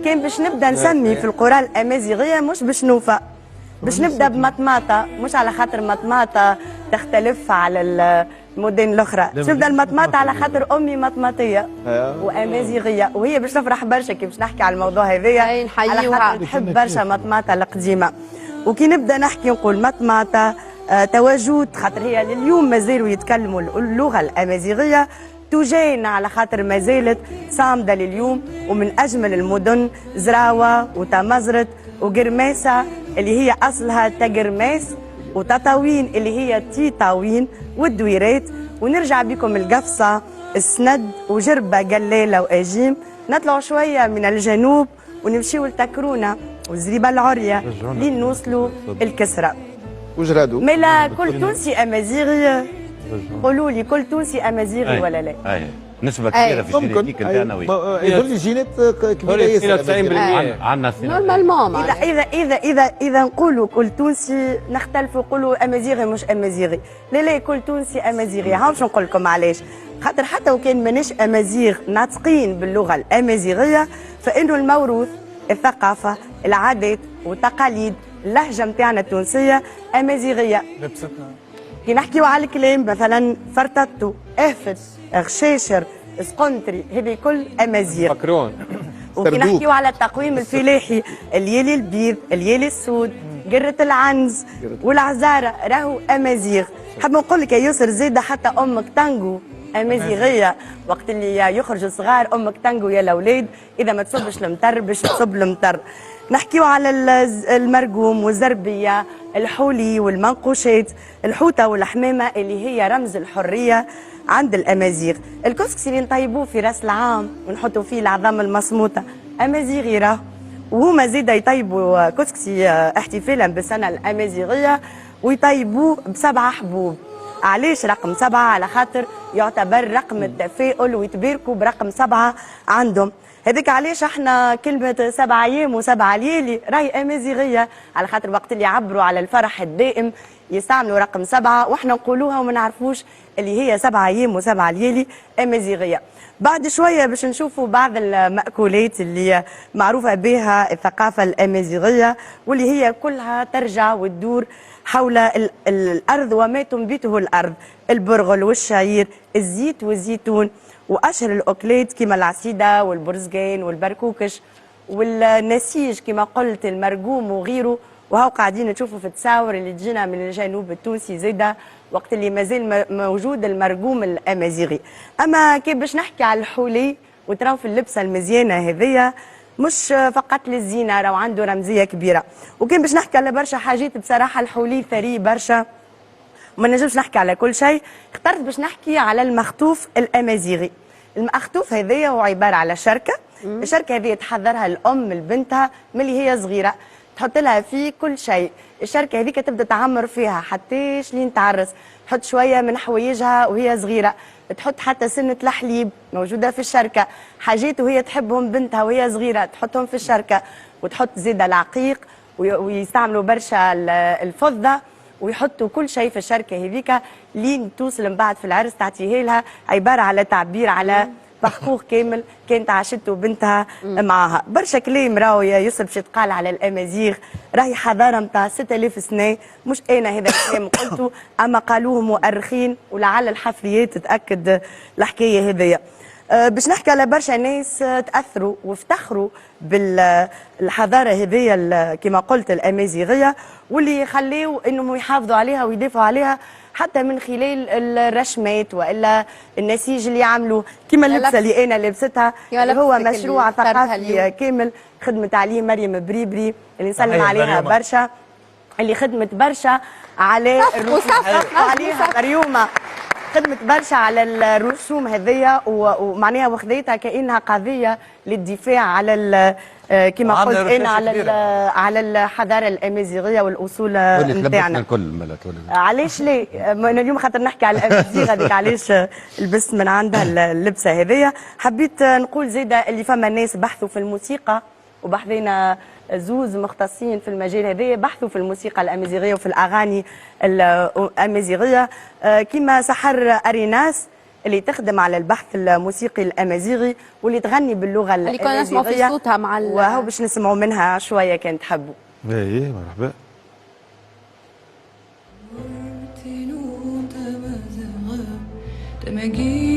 كان باش نبدا نسمي في القرى الامازيغيه مش باش نوفى، باش نبدا بمطماطه، مش على خاطر مطماطه تختلف على المدن الاخرى، باش نبدا المطماطه على خاطر امي مطماطيه وامازيغيه، وهي باش نفرح برشا كي باش نحكي على الموضوع هذايا على خاطر تحب برشا مطماطه القديمه. وكي نبدا نحكي نقول مطماطه تواجد خاطر هي لليوم مازالوا يتكلموا اللغه الامازيغيه، توجينا على خاطر ما زالت صامده لليوم، ومن اجمل المدن زراوه وتمزرت وقرماسه اللي هي اصلها تقرماس، وتطاوين اللي هي تيطاوين، والدويرات. ونرجع بكم القفصه السند وجربه قلاله واجيم، نطلعوا شويه من الجنوب ونمشيو لتكرونه والزريبه العريه لين نوصلوا الكسره. وجرادو ملا كل تونسي امازيغي؟ قولوا لي كل تونسي امازيغي ولا لا؟ نسبة كبيرة في الجينيتيك نتاعنا يقول لي جينات كبيرة ياسر 92% عندنا نورمالمون. إذا نقولوا كل تونسي نختلفوا نقولوا امازيغي مش امازيغي، لا كل تونسي امازيغي. ها باش نقول لكم علاش، خاطر حتى وكان ماناش امازيغ ناطقين باللغة الامازيغية، فإنه الموروث، الثقافة، العادات والتقاليد، اللهجة نتاعنا التونسية امازيغية. لبستنا كي نحكيو على الكلام مثلا فرتطو، اهفت، غشاشر، سقنطري، هذه كل امازيغ. مكرون. وكي نحكيو على التقويم الفلاحي، اليالي البيض، اليالي السود، قرة العنز والعزارة راهو امازيغ. حاب نقول لك يا يسر زاده حتى امك تانجو امازيغيه، وقت اللي يخرجوا صغار امك تانجو يا الاولاد، اذا ما تصبش المطر باش تصب المطر. نحكيو على المرقوم والزربيه، الحولي والمنقوشات، الحوته والحمامه اللي هي رمز الحريه عند الامازيغ. الكسكسي اللي نطيبوه في راس العام ونحطوا فيه العظام المصموطه امازيغي راه، وهما زيدا يطيبوا كسكسي احتفالا بالسنه الامازيغيه ويطيبوه ب7 حبوب. علاش رقم 7؟ على خاطر يعتبر رقم التفاؤل ويتباركوا برقم 7 عندهم. هذيك علاش احنا كلمة 7 أيام و7 ليالي راهي امازيغية، على خاطر وقت اللي يعبروا على الفرح الدائم يستعملوا رقم 7، واحنا نقولوها وما نعرفوش اللي هي 7 أيام و7 ليالي امازيغية. بعد شوية باش نشوفوا بعض المأكولات اللي معروفة بها الثقافة الامازيغية، واللي هي كلها ترجع وتدور حول الأرض وما تنبته الأرض، البرغل والشعير، الزيت والزيتون، واشهر الاكلات كما العسيده والبرزقان والبركوكش والنسيج كما قلت المرقوم وغيره. وهو قاعدين نشوفوا في التصاور اللي تجينا من الجنوب التونسي زاده، وقت اللي مازال موجود المرقوم الامازيغي. اما كي باش نحكي على الحولي وتراو في اللبسه المزيانه هذيا، مش فقط للزينه، راهو عنده رمزيه كبيره. وكان باش نحكي على برشا حاجات بصراحه الحولي ثري برشا وما نجمش نحكي على كل شيء، اخترت باش نحكي على المخطوف الامازيغي. المخطوف هذايا هو عباره على شركه، الشركه هذه تحضرها الام لبنتها ملي هي صغيره، تحط لها فيه كل شيء. الشركه هذيك تبدا تعمر فيها حتىش لين تعرس، تحط شويه من حوايجها وهي صغيره، تحط حتى سنه الحليب موجوده في الشركه، حاجات وهي تحبهم بنتها وهي صغيره تحطهم في الشركه، وتحط زيده العقيق ويستعملوا برشا الفضه، ويحطوا كل شيء في الشركه هذيك لين توصل من بعد في العرس تعطيه لها، عباره على تعبير على بحقوق كامل كانت عاشته بنتها معاها. برشا كلام راهو يا يوسف باش يتقال على الامازيغ، راهي حضاره نتاع 6000 سنه، مش انا هذا الكلام قلته، اما قالوه مؤرخين ولعل الحفريات تاكد الحكايه هذيا. باش نحكي على برشا ناس تاثروا وافتخروا بالحضاره هذيا كما قلت الامازيغيه، واللي خليوا انهم يحافظوا عليها ويدافعوا عليها حتى من خلال الرشمات والا النسيج اللي يعملوه، كما اللبسه اللي انا لبستها هو مشروع ثقافي كامل خدمت عليه مريم بريبري اللي نسلم عليها برشا، اللي خدمت برشا على عليها مريومه، خدمت برشا على الرسوم هذيا، ومعناها وخذيتها كانها قضيه للدفاع على كما قلت انا على الحضاره الامازيغيه والاصول نتاعنا الكل. علاش لا؟ انا اليوم خاطر نحكي على الامازيغ هذيك علاش لبست من عندها اللبسه هذيا. حبيت نقول زاده اللي فما ناس بحثوا في الموسيقى، وبحثنا زوز مختصين في المجال هذايا بحثوا في الموسيقى الامازيغيه وفي الاغاني الامازيغيه، كما سحر اريناس اللي تخدم على البحث الموسيقي الامازيغي واللي تغني باللغه اللي كنا نسمعوا في الامازيغيه صوتها مع وهو باش نسمعوا منها شويه كان تحبوا. ايه مرحبا. تماجي